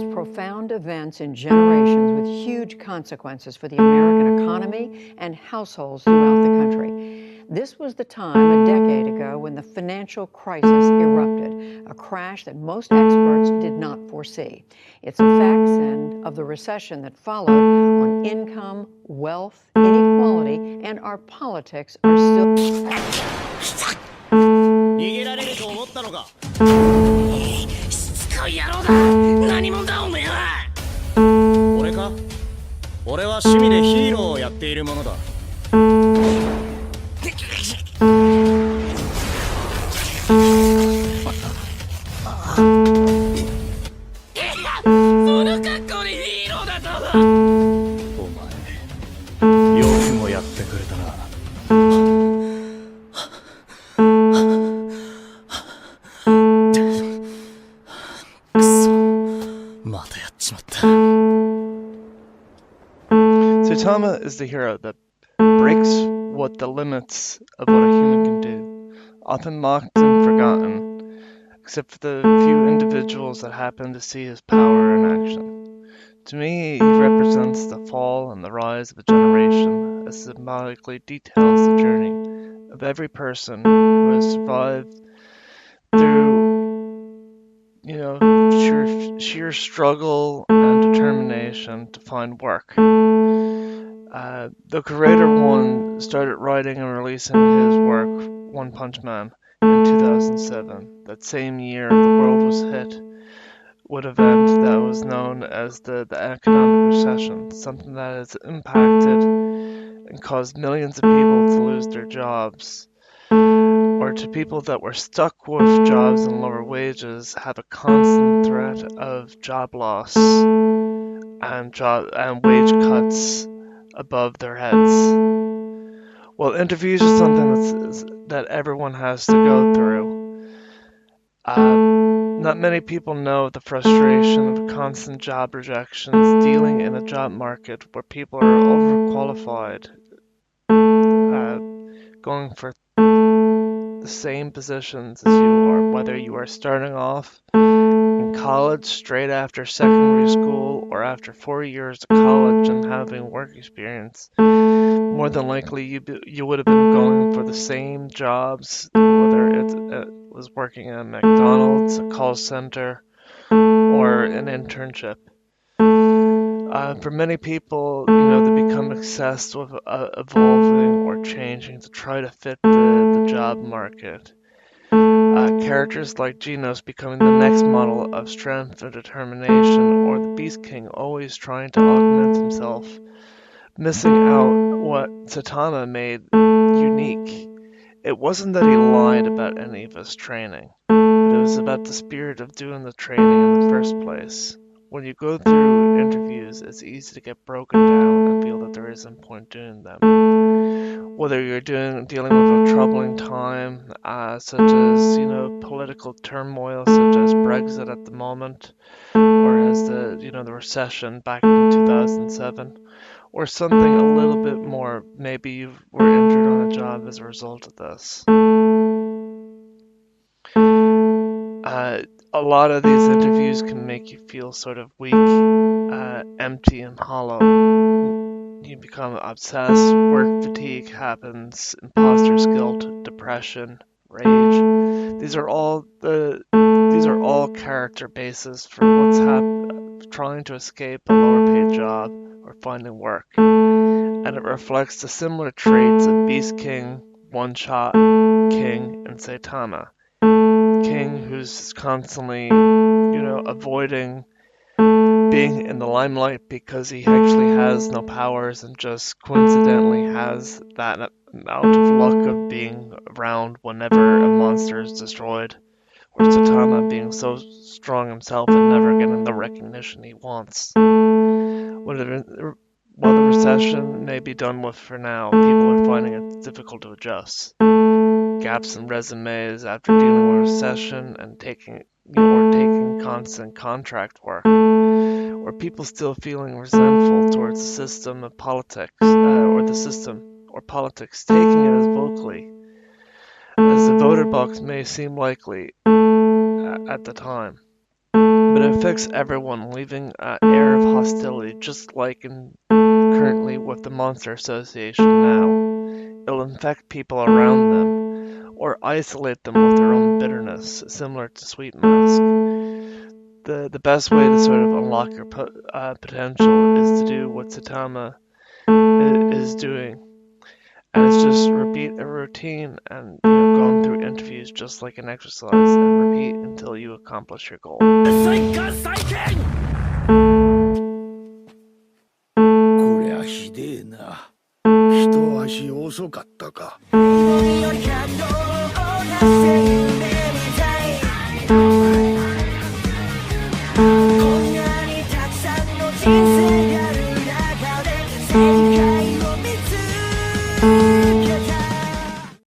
most profound events in generations with huge consequences for the American economy and households throughout the country. This was the time a decade ago when the financial crisis erupted, a crash that most experts did not foresee. Its effects and of the recession that followed on income, wealth, inequality, and our politics are still... 逃げられると思ったのか。しつこい野郎だ。何者だおめえは。俺か？俺は趣味でヒーローをやっているものだ。その格好でヒーローだと。お前、よくもやってくれたな。Saitama is the hero that breaks what the limits of what a human can do, often mocked and forgotten, except for the few individuals that happen to see his power in action. To me, he represents the fall and the rise of a generation, as symbolically details the journey of every person who has survived through, sheer struggle and determination to find work. The creator one started writing and releasing his work, One Punch Man, in 2007. That same year, the world was hit with an event that was known as the economic recession, something that has impacted and caused millions of people to lose their jobs, or to people that were stuck with jobs and lower wages have a constant threat of job loss and wage cuts above their heads. Well, interviews are something that everyone has to go through. Not many people know the frustration of constant job rejections, dealing in a job market where people are overqualified, going for the same positions as you are, whether you are starting off in college straight after secondary school or after 4 years of college and having work experience. More than likely you would have been going for the same jobs, whether it was working at McDonald's, a call center, or an internship. For many people, they become obsessed with evolving or changing to try to fit the job market. Characters like Genos becoming the next model of strength or determination, or the Beast King always trying to augment himself, missing out what Saitama made unique. It wasn't that he lied about any of his training, but it was about the spirit of doing the training in the first place. When you go through interviews, it's easy to get broken down and feel that there isn't point doing them. Whether you're dealing with a troubling time, such as political turmoil, such as Brexit at the moment, or as the recession back in 2007, or something a little bit more. Maybe you were injured on a job as a result of this. A lot of these interviews can make you feel sort of weak, empty and hollow. You become obsessed, work fatigue happens, imposter's guilt, depression, rage. These are all character bases for what's trying to escape a lower paid job or finding work. And it reflects the similar traits of Beast King, One Shot King, and Saitama. King, who's constantly, avoiding being in the limelight because he actually has no powers and just coincidentally has that amount of luck of being around whenever a monster is destroyed. Or Saitama being so strong himself and never getting the recognition he wants. While the recession may be done with for now, people are finding it difficult to adjust. Gaps in resumes after dealing with recession and taking constant contract work, or people still feeling resentful towards the system of politics, or politics, taking it as vocally, as the voter box may seem likely at the time. But but it affects everyone, leaving an air of hostility, just like currently with the Monster Association now. It'll infect people around them, or isolate them with their own bitterness, similar to Sweet Mask. The best way to sort of unlock your potential is to do what Saitama is doing, and it's just repeat a routine and going through interviews just like an exercise and repeat until you accomplish your goal. こりゃひでえな。一足遅かったか。